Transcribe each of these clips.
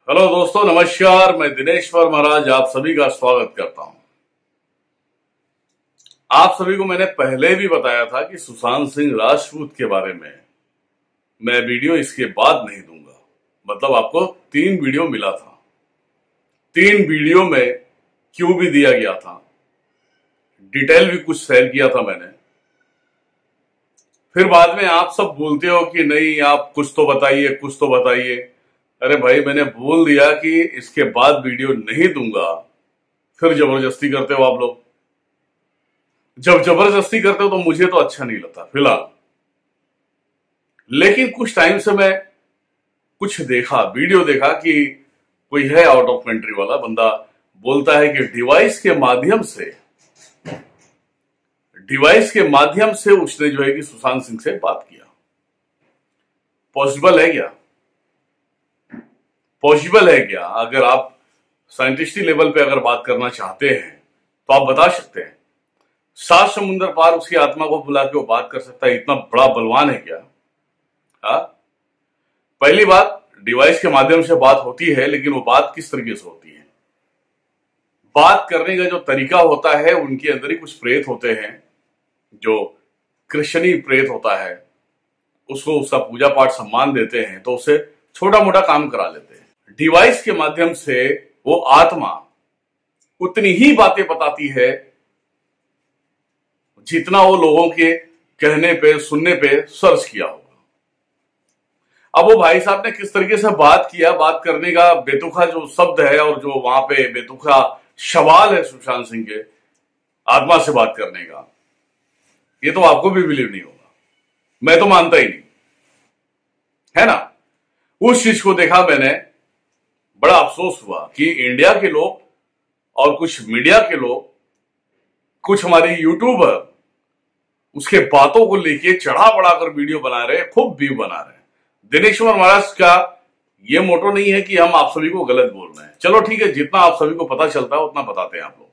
Hello दोस्तों, नमस्कार। मैं दिनेश्वर महाराज आप सभी का स्वागत करता हूं। आप सभी को मैंने पहले भी बताया था कि सुशांत सिंह राजपूत के बारे में मैं वीडियो इसके बाद नहीं दूंगा। मतलब आपको 3 वीडियो मिला था। 3 वीडियो में क्यों भी दिया गया था, डिटेल भी कुछ शेयर किया था मैंने। फिर बाद में आप सब बोलते हो कि नहीं, आप कुछ तो बताइए, कुछ तो बताइए। अरे भाई, मैंने बोल दिया कि इसके बाद वीडियो नहीं दूंगा, फिर जबरदस्ती करते हो आप लोग। जब जबरदस्ती करते हो तो मुझे तो अच्छा नहीं लगता फिलहाल। लेकिन कुछ टाइम से मैं कुछ देखा, वीडियो देखा कि कोई है आउट ऑफ कंट्री वाला बंदा, बोलता है कि डिवाइस के माध्यम से उसने जो है कि सुशांत सिंह से बात किया। पॉसिबल है क्या? पॉसिबल है क्या? अगर आप साइंटिस्टी लेवल पे अगर बात करना चाहते हैं तो आप बता सकते हैं। 7 समुंदर पार उसकी आत्मा को बुला के वो बात कर सकता है। इतना बड़ा बलवान है क्या? हाँ, पहली बात, डिवाइस के माध्यम से बात होती है, लेकिन वो बात किस तरीके से होती है? बात करने का जो तरीका होता है, उनके अंदर ही कुछ प्रेत होते हैं, जो कृष्णी प्रेत होता है, उसको उसका पूजा पाठ सम्मान देते हैं, तो उससे छोटा मोटा काम करा लेते हैं। डिवाइस के माध्यम से वो आत्मा उतनी ही बातें बताती है जितना वो लोगों के कहने पे, सुनने पे सर्च किया होगा। अब वो भाई साहब ने किस तरीके से बात किया, बात करने का बेतुका जो शब्द है और जो वहां पे बेतुका सवाल है सुशांत सिंह के आत्मा से बात करने का, ये तो आपको भी बिलीव नहीं होगा। मैं तो मानता ही नहीं, है ना। उस चीज को देखा मैंने, बड़ा अफसोस हुआ कि इंडिया के लोग और कुछ मीडिया के लोग, कुछ हमारे यूट्यूबर उसके बातों को लेके चढ़ा बढ़ाकर वीडियो बना रहे हैं, खूब व्यू बना रहे हैं। दिनेश्वर महाराज का ये मोटो नहीं है कि हम आप सभी को गलत बोल रहे हैं। चलो ठीक है, जितना आप सभी को पता चलता है उतना बताते हैं आप लोग।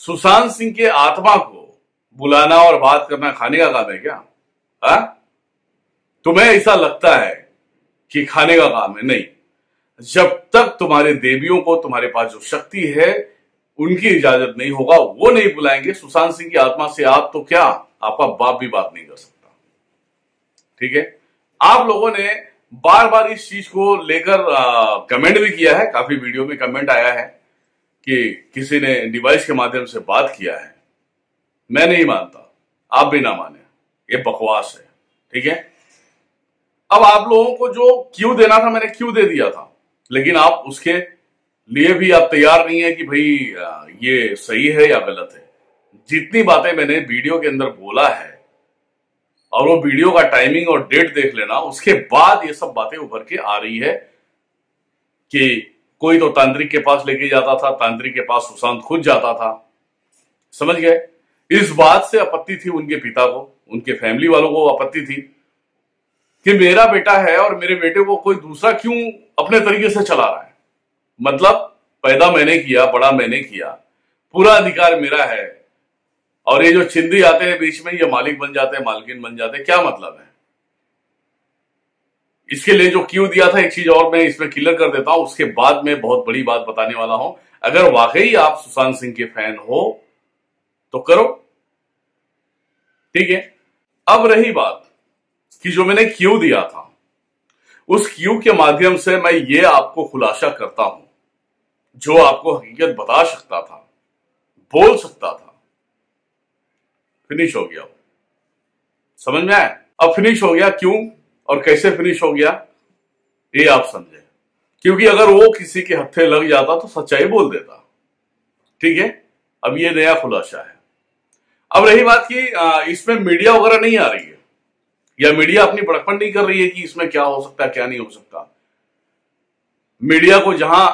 सुशांत सिंह के आत्मा को बुलाना और बात करना खाने का काम है क्या? हा? तुम्हें ऐसा लगता है कि खाने का काम है? नहीं। जब तक तुम्हारे देवियों को, तुम्हारे पास जो शक्ति है, उनकी इजाजत नहीं होगा, वो नहीं बुलाएंगे सुशांत सिंह की आत्मा से। आप तो क्या, आपका बाप भी बात नहीं कर सकता। ठीक है। आप लोगों ने बार बार इस चीज को लेकर कमेंट भी किया है, काफी वीडियो में कमेंट आया है कि किसी ने डिवाइस के माध्यम से बात किया है। मैं नहीं मानता, आप भी ना माने, ये बकवास है। ठीक है। अब आप लोगों को जो क्यों देना था, मैंने क्यों दे दिया था, लेकिन आप उसके लिए भी आप तैयार नहीं है कि भाई ये सही है या गलत है। जितनी बातें मैंने वीडियो के अंदर बोला है, और वो वीडियो का टाइमिंग और डेट देख लेना, उसके बाद ये सब बातें उभर के आ रही है कि कोई तो तांत्रिक के पास लेके जाता था, तांत्रिक के पास सुशांत खुद जाता था। समझ गए? इस बात से आपत्ति थी उनके पिता को, उनके फैमिली वालों को आपत्ति थी कि मेरा बेटा है और मेरे बेटे को कोई दूसरा क्यों अपने तरीके से चला रहा है। मतलब पैदा मैंने किया, बड़ा मैंने किया, पूरा अधिकार मेरा है, और ये जो चिंदी आते हैं बीच में, ये मालिक बन जाते हैं, मालकिन बन जाते हैं। क्या मतलब है? इसके लिए जो क्यों दिया था, एक चीज और मैं इसमें क्लियर कर देता हूं, उसके बाद मैं बहुत बड़ी बात बताने वाला हूं। अगर वाकई आप सुशांत सिंह के फैन हो तो करो, ठीक है। अब रही बात कि जो मैंने क्यों दिया था, उस क्यों के माध्यम से मैं ये आपको खुलासा करता हूं, जो आपको हकीकत बता सकता था, बोल सकता था। फिनिश हो गया। समझ में आया? अब फिनिश हो गया। क्यों और कैसे फिनिश हो गया, ये आप समझे। क्योंकि अगर वो किसी के हत्थे लग जाता तो सच्चाई बोल देता। ठीक है। अब ये नया खुलासा है। अब रही बात कि इसमें मीडिया वगैरह नहीं आ रही है, या मीडिया अपनी बड़कपन नहीं कर रही है कि इसमें क्या हो सकता है, क्या नहीं हो सकता। मीडिया को जहां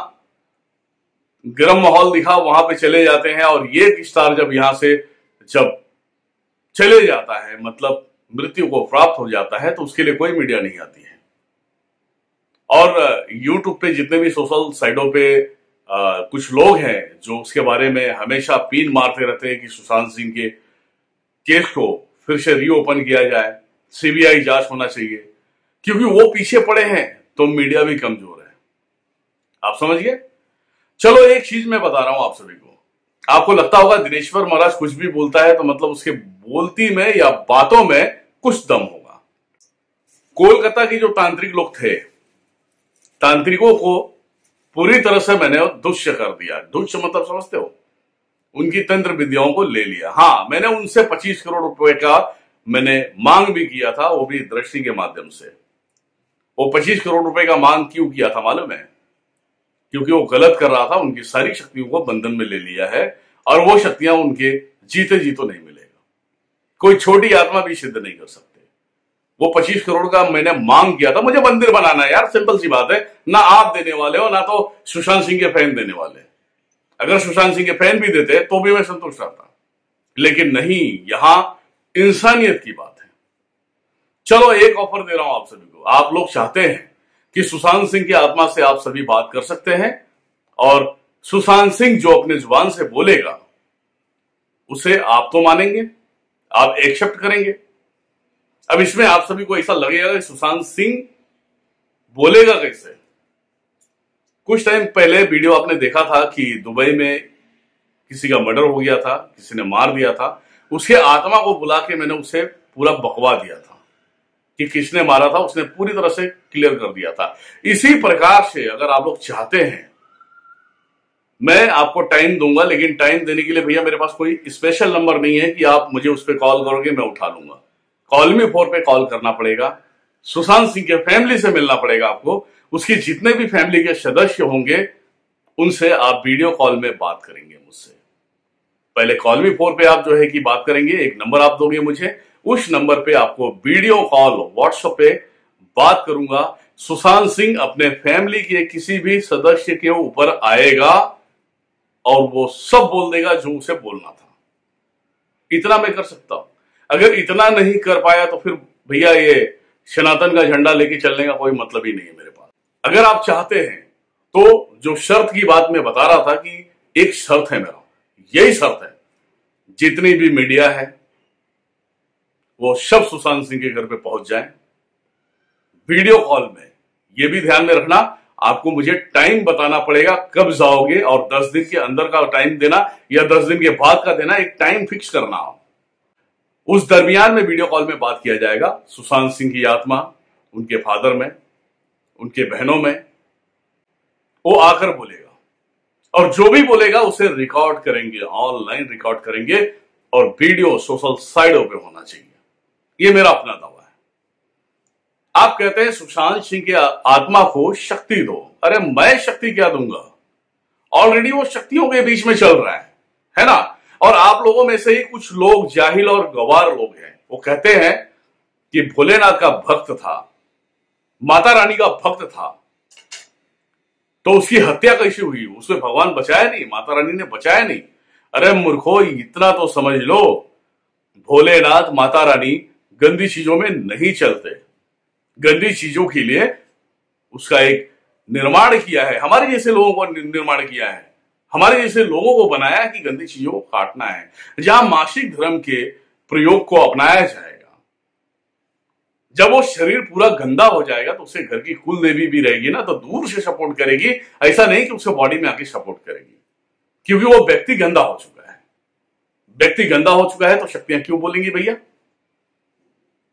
गर्म माहौल दिखा वहां पे चले जाते हैं, और ये स्टार जब यहां से जब चले जाता है, मतलब मृत्यु को प्राप्त हो जाता है, तो उसके लिए कोई मीडिया नहीं आती है। और यूट्यूब पे जितने भी सोशल साइटों पे कुछ लोग हैं जो उसके बारे में हमेशा पीन मारते रहते हैं कि सुशांत सिंह के केस को फिर से रीओपन किया जाए, सीबीआई जांच होना चाहिए, क्योंकि वो पीछे पड़े हैं तो मीडिया भी कमजोर है। आप समझिए। चलो एक चीज मैं बता रहा हूं आप सभी को, आपको लगता होगा दिनेश्वर महाराज कुछ भी बोलता है तो मतलब उसके बोलती में या बातों में कुछ दम होगा। कोलकाता के जो तांत्रिक लोग थे, तांत्रिकों को पूरी तरह से मैंने दुष्य कर दिया। दुष्य मतलब समझते हो, उनकी तंत्र विद्याओं को ले लिया। हाँ, मैंने उनसे 25 करोड़ रुपए का मैंने मांग भी किया था, वो भी दृष्टि के माध्यम से। वो 25 करोड़ रुपए का मांग क्यों किया था मालूम है? क्योंकि वो गलत कर रहा था, उनकी सारी शक्तियों को बंधन में ले लिया है और वो शक्तियां उनके जीते जी तो नहीं मिलेगा। कोई छोटी आत्मा भी सिद्ध नहीं कर सकते। वो 25 करोड़ का मैंने मांग किया था, मुझे मंदिर बनाना है यार, सिंपल सी बात है। ना आप देने वाले हो ना तो सुशांत सिंह के फैन देने वाले। अगर सुशांत सिंह के फैन भी देते तो भी मैं संतुष्ट रहता, लेकिन नहीं, यहां इंसानियत की बात है। चलो एक ऑफर दे रहा हूं आप सभी को। आप लोग चाहते हैं कि सुशांत सिंह की आत्मा से आप सभी बात कर सकते हैं और सुशांत सिंह जो अपने जुबान से बोलेगा उसे आप तो मानेंगे, आप एक्सेप्ट करेंगे। अब इसमें आप सभी को ऐसा लगेगा कि सुशांत सिंह बोलेगा कैसे। कुछ टाइम पहले वीडियो आपने देखा था कि दुबई में किसी का मर्डर हो गया था, किसी ने मार दिया था। उसके आत्मा को बुला के मैंने उसे पूरा बकवा दिया था कि किसने मारा था, उसने पूरी तरह से क्लियर कर दिया था। इसी प्रकार से अगर आप लोग चाहते हैं, मैं आपको टाइम दूंगा, लेकिन टाइम देने के लिए भैया मेरे पास कोई स्पेशल नंबर नहीं है कि आप मुझे उस पर कॉल करोगे मैं उठा लूंगा। कॉल मी 4 पे कॉल करना पड़ेगा, सुशांत सिंह के फैमिली से मिलना पड़ेगा आपको। उसकी जितने भी फैमिली के सदस्य होंगे उनसे आप वीडियो कॉल में बात करेंगे मुझसे। पहले कॉल मी 4 पे आप जो है कि बात करेंगे, एक नंबर आप दोगे मुझे, उस नंबर पे आपको वीडियो कॉल व्हाट्सएप पे बात करूंगा। सुशांत सिंह अपने फैमिली के किसी भी सदस्य के ऊपर आएगा और वो सब बोल देगा जो उसे बोलना था। इतना मैं कर सकता हूं। अगर इतना नहीं कर पाया तो फिर भैया ये सनातन का झंडा लेके चलने का कोई मतलब ही नहीं है मेरे पास। अगर आप चाहते हैं तो जो शर्त की बात मैं बता रहा था कि एक शर्त है मेरा, यही शर्त है, जितनी भी मीडिया है वो सब सुशांत सिंह के घर पे पहुंच जाए वीडियो कॉल में। ये भी ध्यान में रखना, आपको मुझे टाइम बताना पड़ेगा कब जाओगे और 10 दिन के अंदर का टाइम देना या 10 दिन के बाद का देना, एक टाइम फिक्स करना। उस दरमियान में वीडियो कॉल में बात किया जाएगा। सुशांत सिंह की आत्मा उनके फादर में, उनके बहनों में, वो आकर बोलेगा और जो भी बोलेगा उसे रिकॉर्ड करेंगे, ऑनलाइन रिकॉर्ड करेंगे और वीडियो सोशल साइटों पे होना चाहिए। ये मेरा अपना दावा है। आप कहते हैं सुशांत सिंह की आत्मा को शक्ति दो। अरे मैं शक्ति क्या दूंगा, ऑलरेडी वो शक्तियों के बीच में चल रहा है ना। और आप लोगों में से ही कुछ लोग जाहिल और गवार लोग हैं, वो कहते हैं कि भोलेनाथ का भक्त था, माता रानी का भक्त था, तो उसकी हत्या कैसे हुई, उसे भगवान बचाया नहीं, माता रानी ने बचाया नहीं। अरे मूर्खो, इतना तो समझ लो, भोलेनाथ माता रानी गंदी चीजों में नहीं चलते। गंदी चीजों के लिए उसका एक निर्माण किया है, हमारे जैसे लोगों को निर्माण किया है, हमारे जैसे लोगों को बनाया कि गंदी चीजों को काटना है। जहां मासिक धर्म के प्रयोग को अपनाया जाएगा, जब वो शरीर पूरा गंदा हो जाएगा तो उसे घर की कुल देवी भी रहेगी ना, तो दूर से सपोर्ट करेगी। ऐसा नहीं कि उसे बॉडी में आके सपोर्ट करेगी, क्योंकि वो व्यक्ति गंदा हो चुका है। व्यक्ति गंदा हो चुका है तो शक्तियां क्यों बोलेंगी भैया।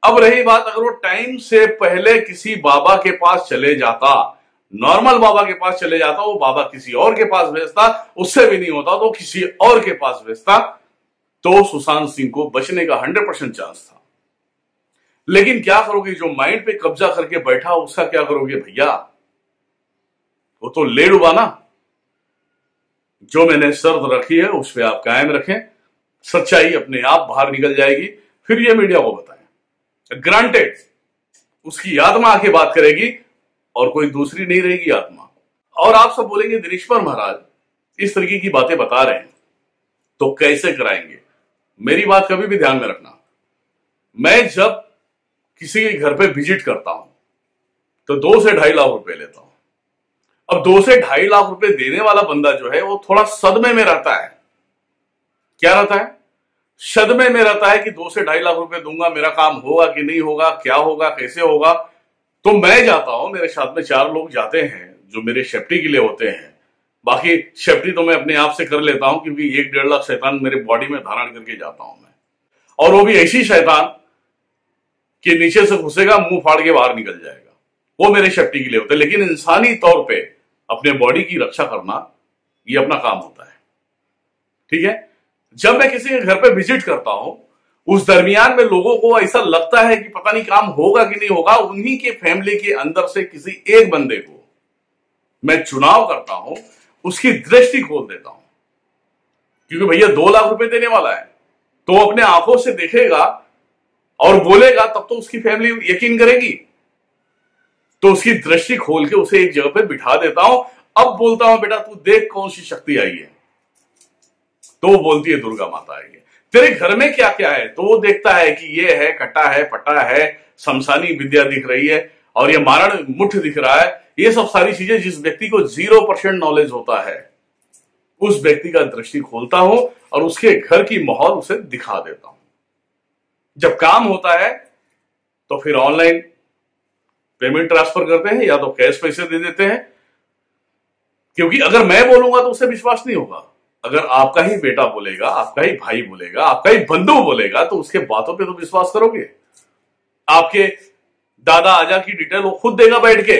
अब रही बात, अगर वो टाइम से पहले किसी बाबा के पास चले जाता, नॉर्मल बाबा के पास चले जाता, वो बाबा किसी और के पास भेजता, उससे भी नहीं होता तो किसी और के पास भेजता, तो सुशांत सिंह को बचने का 100% चांस था। लेकिन क्या करोगे, जो माइंड पे कब्जा करके बैठा उसका क्या करोगे भैया, वो तो ले डूबा ना। जो मैंने शर्त रखी है उस पर आप कायम रखें, सच्चाई अपने आप बाहर निकल जाएगी, फिर ये मीडिया को बताएं। ग्रांटेड उसकी आत्मा आके बात करेगी और कोई दूसरी नहीं रहेगी आत्मा। और आप सब बोलेंगे दिनेश्वर महाराज इस तरीके की बातें बता रहे हैं तो कैसे कराएंगे। मेरी बात कभी भी ध्यान में रखना, मैं जब किसी के घर पे विजिट करता हूं तो 2 से 2.5 लाख रुपए लेता हूं। अब 2 से 2.5 लाख रुपए देने वाला बंदा जो है वो थोड़ा सदमे में रहता है। क्या रहता है, सदमे में रहता है कि 2 से 2.5 लाख रुपए दूंगा, मेरा काम होगा कि नहीं होगा, क्या होगा, कैसे होगा। तो मैं जाता हूं, मेरे साथ में 4 लोग जाते हैं जो मेरे सेफ्टी के लिए होते हैं। बाकी सेफ्टी तो मैं अपने आप से कर लेता हूं, क्योंकि 1-1.5 लाख शैतान मेरे बॉडी में धारण करके जाता हूं मैं, और वो भी ऐसी शैतान कि नीचे से घुसेगा, मुंह फाड़ के बाहर निकल जाएगा। वो मेरे सेफ्टी के लिए होते हैं। लेकिन इंसानी तौर पे अपने बॉडी की रक्षा करना ये अपना काम होता है, ठीक है। जब मैं किसी के घर पे विजिट करता हूं, उस दरमियान में लोगों को ऐसा लगता है कि पता नहीं काम होगा कि नहीं होगा, उन्हीं के फैमिली के अंदर से किसी एक बंदे को मैं चुनाव करता हूं, उसकी दृष्टि खोल देता हूं। क्योंकि भैया 2 लाख रुपए देने वाला है, तो अपने आंखों से देखेगा और बोलेगा, तब तो उसकी फैमिली यकीन करेगी। तो उसकी दृष्टि खोल के उसे एक जगह पे बिठा देता हूं। अब बोलता हूं, बेटा तू देख कौन सी शक्ति आई है। तो वो बोलती है दुर्गा माता आई है। तेरे घर में क्या क्या है? तो वो देखता है कि ये है, कटा है, पटा है, शमशानी विद्या दिख रही है, और ये मारण मुठ दिख रहा है। ये सब सारी चीजें जिस व्यक्ति को 0% नॉलेज होता है, उस व्यक्ति का दृष्टि खोलता हूं और उसके घर की माहौल उसे दिखा देता हूं। जब काम होता है तो फिर ऑनलाइन पेमेंट ट्रांसफर करते हैं या तो कैश पैसे दे देते हैं। क्योंकि अगर मैं बोलूंगा तो उसे विश्वास नहीं होगा। अगर आपका ही बेटा बोलेगा, आपका ही भाई बोलेगा, आपका ही बंधु बोलेगा, तो उसके बातों पे तो विश्वास करोगे। आपके दादा आजा की डिटेल वो खुद देगा बैठ के,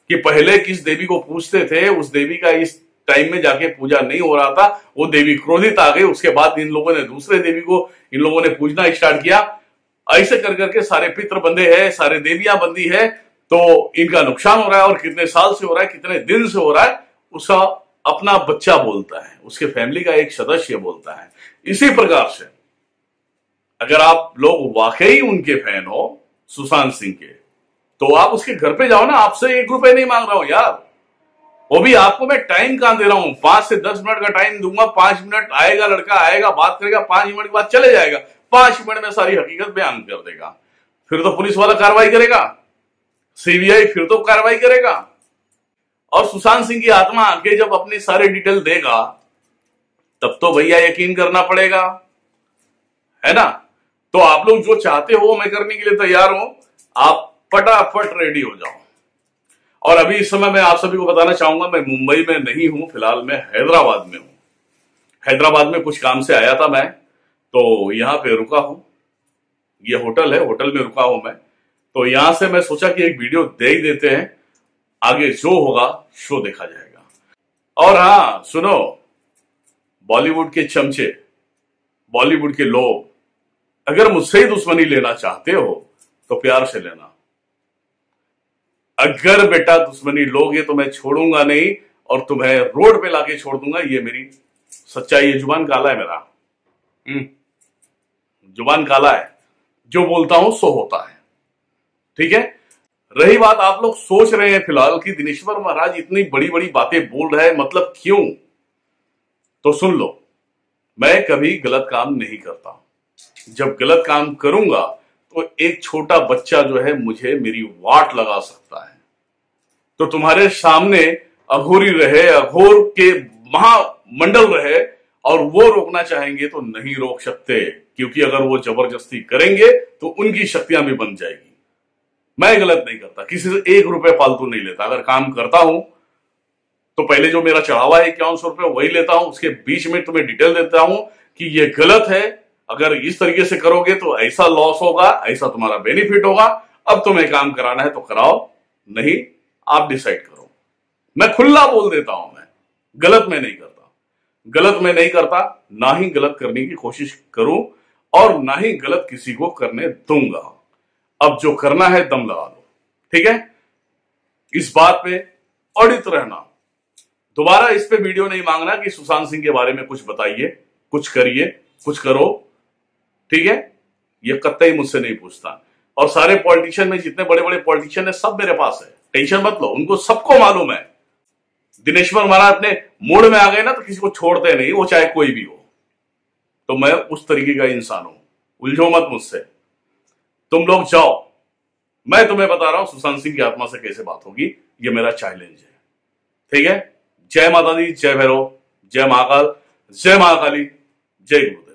कि पहले किस देवी को पूजते थे, उस देवी का इस टाइम में जाके पूजा नहीं हो रहा था, वो देवी क्रोधित आ गई, उसके बाद इन लोगों ने दूसरे देवी को इन लोगों ने पूजना स्टार्ट किया। ऐसे कर करके सारे पितृ बंधे हैं, सारे देवियां बंदी है, तो इनका नुकसान हो रहा है। और कितने साल से हो रहा है, कितने दिन से हो रहा है, उसका अपना बच्चा बोलता है, उसके फैमिली का एक सदस्य बोलता है। इसी प्रकार से अगर आप लोग वाकई उनके फैन हो सुशांत सिंह के, तो आप उसके घर पे जाओ ना। आपसे 1 रुपए नहीं मांग रहा हूं यार, वो भी आपको मैं टाइम कहां दे रहा हूं। 5 से 10 मिनट का टाइम दूंगा। 5 मिनट आएगा, लड़का आएगा, बात करेगा, 5 मिनट के बाद चले जाएगा। 5 मिनट में सारी हकीकत बयान कर देगा। फिर तो पुलिस वाला कार्रवाई करेगा, सीबीआई फिर तो कार्रवाई करेगा। और सुशांत सिंह की आत्मा आके जब अपनी सारे डिटेल देगा, तब तो भैया यकीन करना पड़ेगा, है ना। तो आप लोग जो चाहते हो मैं करने के लिए तैयार हूं। आप फटाफट रेडी हो जाओ। और अभी इस समय मैं आप सभी को बताना चाहूंगा, मैं मुंबई में नहीं हूं, फिलहाल मैं हैदराबाद में हूं। हैदराबाद में कुछ काम से आया था मैं, तो यहां पे रुका हूं। ये होटल है, होटल में रुका हूं मैं। तो यहां से मैं सोचा कि एक वीडियो दे ही देते हैं, आगे जो होगा शो देखा जाएगा। और हाँ सुनो, बॉलीवुड के चमचे, बॉलीवुड के लोग, अगर मुझसे ही दुश्मनी लेना चाहते हो तो प्यार से लेना। अगर बेटा दुश्मनी लोगे तो मैं छोड़ूंगा नहीं, और तुम्हें रोड पे लाके छोड़ दूंगा। ये मेरी सच्चाई है। जुबान काला है मेरा, जुबान काला है। जो बोलता हूं सो होता है, ठीक है। रही बात, आप लोग सोच रहे हैं फिलहाल कि दिनेश्वर महाराज इतनी बड़ी बड़ी बातें बोल रहे हैं, मतलब क्यों? तो सुन लो, मैं कभी गलत काम नहीं करता। जब गलत काम करूंगा तो एक छोटा बच्चा जो है मुझे मेरी वाट लगा सकता है। तो तुम्हारे सामने अघोरी रहे, अघोर के महामंडल रहे, और वो रोकना चाहेंगे तो नहीं रोक सकते, क्योंकि अगर वो जबरदस्ती करेंगे तो उनकी शक्तियां भी बन जाएगी। मैं गलत नहीं करता, किसी से 1 रुपए फालतू नहीं लेता। अगर काम करता हूं तो पहले जो मेरा चढ़ावा है 5100 रुपए वही लेता हूं। उसके बीच में तुम्हें डिटेल देता हूं कि ये गलत है, अगर इस तरीके से करोगे तो ऐसा लॉस होगा, ऐसा तुम्हारा बेनिफिट होगा। अब तुम्हें काम कराना है तो कराओ, नहीं आप डिसाइड करो। मैं खुला बोल देता हूं, मैं गलत में नहीं करता। गलत में नहीं करता, ना ही गलत करने की कोशिश करूं, और ना ही गलत किसी को करने दूंगा। अब जो करना है दम लगा लो, ठीक है। इस बात पे अड़ित रहना। दोबारा इस पे वीडियो नहीं मांगना कि सुशांत सिंह के बारे में कुछ बताइए, कुछ करिए, कुछ करो, ठीक है। ये कतई मुझसे नहीं पूछता। और सारे पॉलिटिशियन में जितने बड़े बड़े पॉलिटिशियन है सब मेरे पास है, टेंशन मत लो। उनको सबको मालूम है, दिनेश्वर महाराज अपने मूड में आ गए ना तो किसी को छोड़ते नहीं, वो चाहे कोई भी हो। तो मैं उस तरीके का इंसान हूं, उलझो मत मुझसे। तुम लोग जाओ, मैं तुम्हें बता रहा हूं सुशांत सिंह की आत्मा से कैसे बात होगी। ये मेरा चैलेंज है, ठीक है। जय माता दी, जय भैरव, जय महाकाल, जय महाकाली, जय गुरु।